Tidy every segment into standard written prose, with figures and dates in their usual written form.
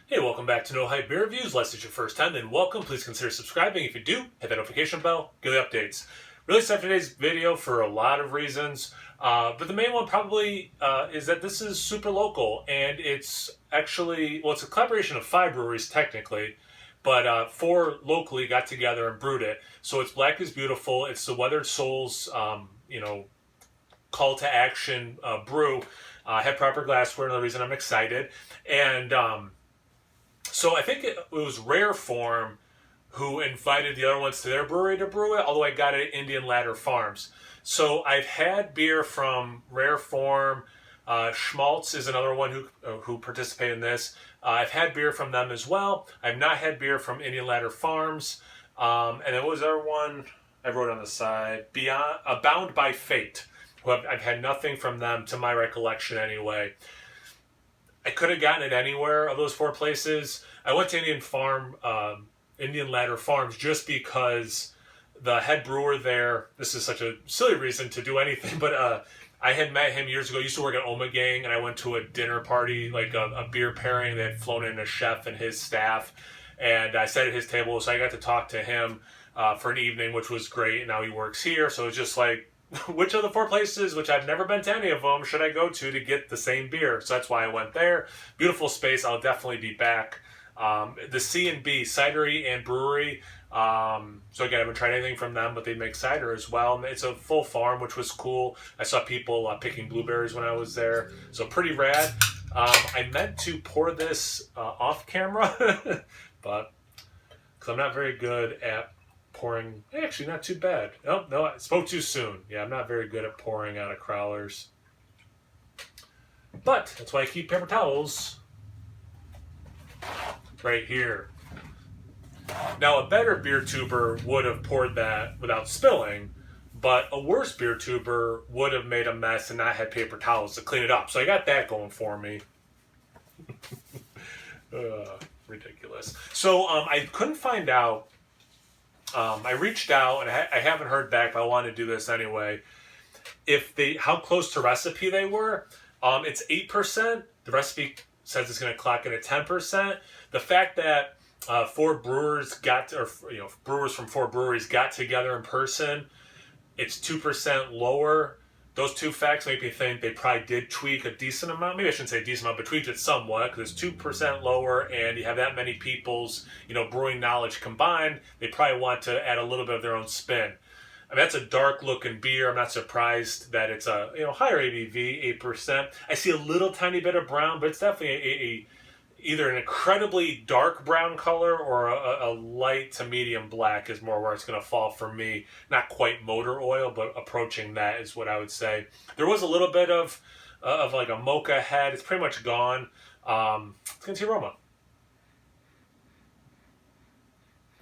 Hey, welcome back to No Hype Beer Reviews. Unless it's your first time, then welcome. Please consider subscribing. If you do, hit that notification bell, get the updates. Really excited for today's video for a lot of reasons, but the main one probably is that this is super local, and it's actually, well, it's a collaboration of 5 breweries technically, but 4 locally got together and brewed it. So it's Black is Beautiful. It's the Weathered Souls, call to action brew. Have proper glassware, another reason I'm excited. And so I think it was Rare Form who invited the other ones to their brewery to brew it, although I got it at Indian Ladder Farms. So I've had beer from Rare Form. Shmaltz is another one who participated in this. I've had beer from them as well. I've not had beer from Indian Ladder Farms. And then what was the other one I wrote on the side? Beyond Bound by Fate. I've had nothing from them, to my recollection anyway. I could have gotten it anywhere of those 4 places. I went to Indian Ladder Farms, just because the head brewer there, this is such a silly reason to do anything, but I had met him years ago. I used to work at Oma Gang, and I went to a dinner party, like a beer pairing. They had flown in a chef and his staff, and I sat at his table, so I got to talk to him for an evening, which was great. And now he works here, so it's just like, which of the 4 places, which I've never been to any of them, should I go to get the same beer? So that's why I went there. Beautiful space. I'll definitely be back. The C&B, Cidery and Brewery. So again, I haven't tried anything from them, but they make cider as well. And it's a full farm, which was cool. I saw people picking blueberries when I was there. So pretty rad. I meant to pour this off camera, but because I'm not very good at pouring. Actually, not too bad. Oh, no, I spoke too soon. Yeah, I'm not very good at pouring out of crowlers. But that's why I keep paper towels right here. Now, a better beer tuber would have poured that without spilling, but a worse beer tuber would have made a mess and not had paper towels to clean it up. So I got that going for me. Ridiculous. So I couldn't find out. I reached out, and I haven't heard back, but I wanted to do this anyway. How close to recipe they were. It's 8%. The recipe says it's going to clock in at 10%. The fact that 4 brewers brewers from 4 breweries got together in person, it's 2% lower. Those 2 facts make me think they probably did tweak a decent amount. Maybe I shouldn't say decent amount, but tweaked it somewhat, because it's 2% lower, and you have that many people's brewing knowledge combined. They probably want to add a little bit of their own spin. I mean, that's a dark looking beer. I'm not surprised that it's a higher ABV, 8%. I see a little tiny bit of brown, but it's definitely either an incredibly dark brown color or a light to medium black is more where it's going to fall for me. Not quite motor oil, but approaching that is what I would say. There was a little bit of like a mocha head. It's pretty much gone. Let's get to the aroma.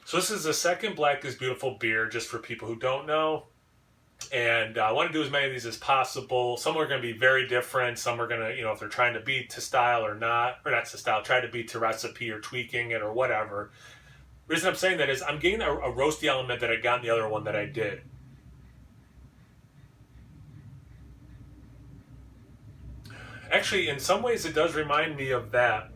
So this is the second Black is Beautiful beer, just for people who don't know. And I want to do as many of these as possible. Some are going to be very different. Some are going to, if they're trying to beat to style or not to style, try to beat to recipe or tweaking it or whatever. The reason I'm saying that is I'm getting a roasty element that I got in the other one that I did. Actually, in some ways, it does remind me of that.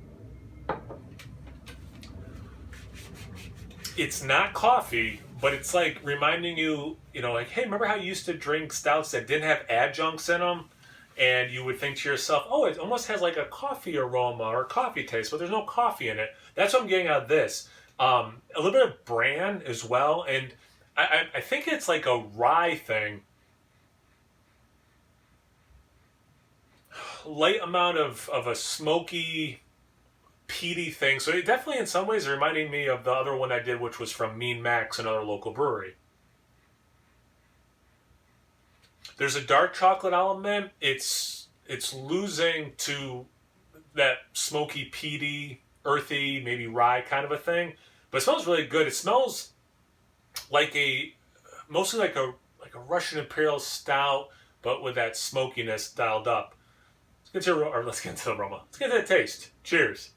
It's not coffee, but it's like reminding you, like, hey, remember how you used to drink stouts that didn't have adjuncts in them? And you would think to yourself, oh, it almost has like a coffee aroma or coffee taste, but there's no coffee in it. That's what I'm getting out of this. A little bit of bran as well, and I think it's like a rye thing. Light amount of a smoky, peaty thing. So it definitely in some ways reminding me of the other one I did, which was from Mean Max, another local brewery. There's a dark chocolate element. It's losing to that smoky, peaty, earthy, maybe rye kind of a thing. But it smells really good. It smells like mostly like a Russian Imperial Stout, but with that smokiness dialed up. Let's get into the aroma. Let's get to the taste. Cheers.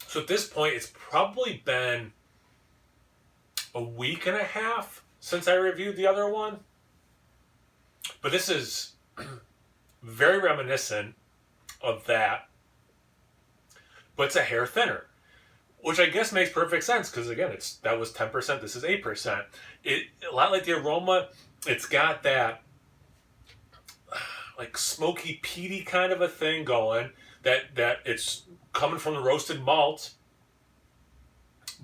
So at this point, it's probably been a week and a half since I reviewed the other one. But this is very reminiscent of that. But it's a hair thinner, which I guess makes perfect sense because again, that was 10%. This is 8%. A lot like the aroma. It's got that like smoky, peaty kind of a thing going. That it's coming from the roasted malt,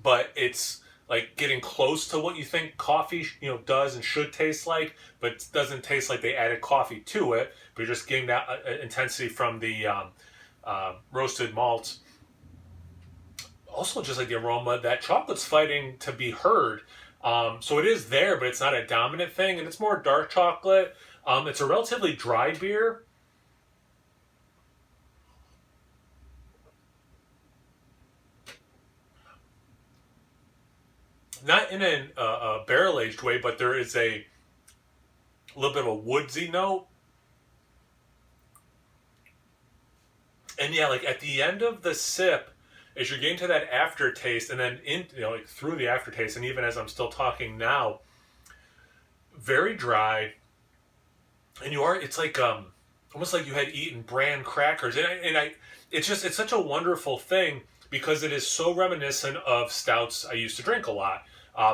but it's like getting close to what you think coffee does and should taste like, but it doesn't taste like they added coffee to it. But you're just getting that intensity from the roasted malt. Also, just like the aroma, that chocolate's fighting to be heard. So it is there, but it's not a dominant thing, and it's more dark chocolate. It's a relatively dry beer. Not in a barrel-aged way, but there is a little bit of a woodsy note. And yeah, like at the end of the sip, as you're getting to that aftertaste, and then like through the aftertaste, and even as I'm still talking now, very dry. And it's like almost like you had eaten bran crackers, it's such a wonderful thing because it is so reminiscent of stouts I used to drink a lot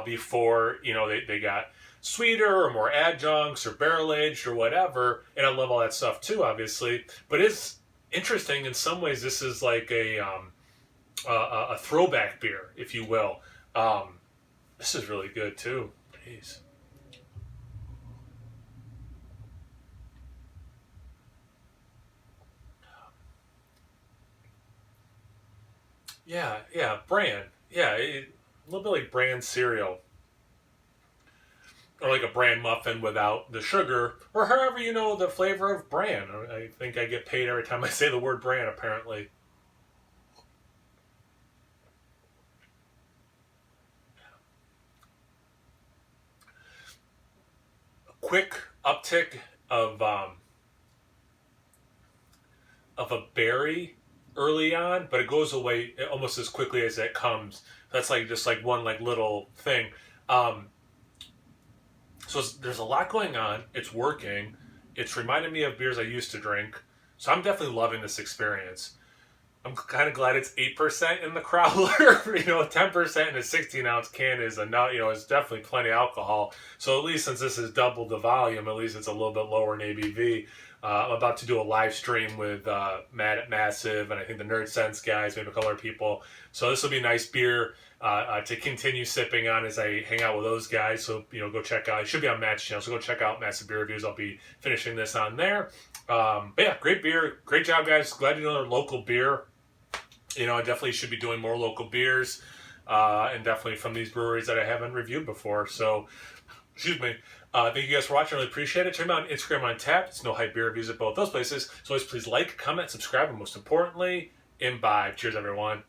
before they got sweeter or more adjuncts or barrel aged or whatever, and I love all that stuff too, obviously. But it's interesting in some ways. This is like a throwback beer, if you will. This is really good too. Jeez. Yeah, bran. Yeah, a little bit like bran cereal. Or like a bran muffin without the sugar, or however the flavor of bran. I think I get paid every time I say the word bran, apparently. Quick uptick of a berry early on, but it goes away almost as quickly as it comes. That's like just like one like little thing. Um, so there's a lot going on. It's working. It's reminding me of beers I used to drink. So I'm definitely loving this experience. I'm kind of glad it's 8% in the crowler. 10% in a 16-ounce can is enough. It's definitely plenty of alcohol. So at least since this is double the volume, at least it's a little bit lower in ABV. I'm about to do a live stream with Matt at Massive, and I think the Nerd Sense guys, maybe a couple other people. So this will be a nice beer to continue sipping on as I hang out with those guys. So go check out. It should be on Matt's channel. So go check out Massive Beer Reviews. I'll be finishing this on there. But yeah, great beer, great job, guys. Glad you know their local beer. I definitely should be doing more local beers, and definitely from these breweries that I haven't reviewed before. So, excuse me. Thank you guys for watching. I really appreciate it. Check me out on Instagram on Tap. It's No Hype Beer Reviews at both those places. So always please like, comment, subscribe, and most importantly, imbibe. Cheers, everyone.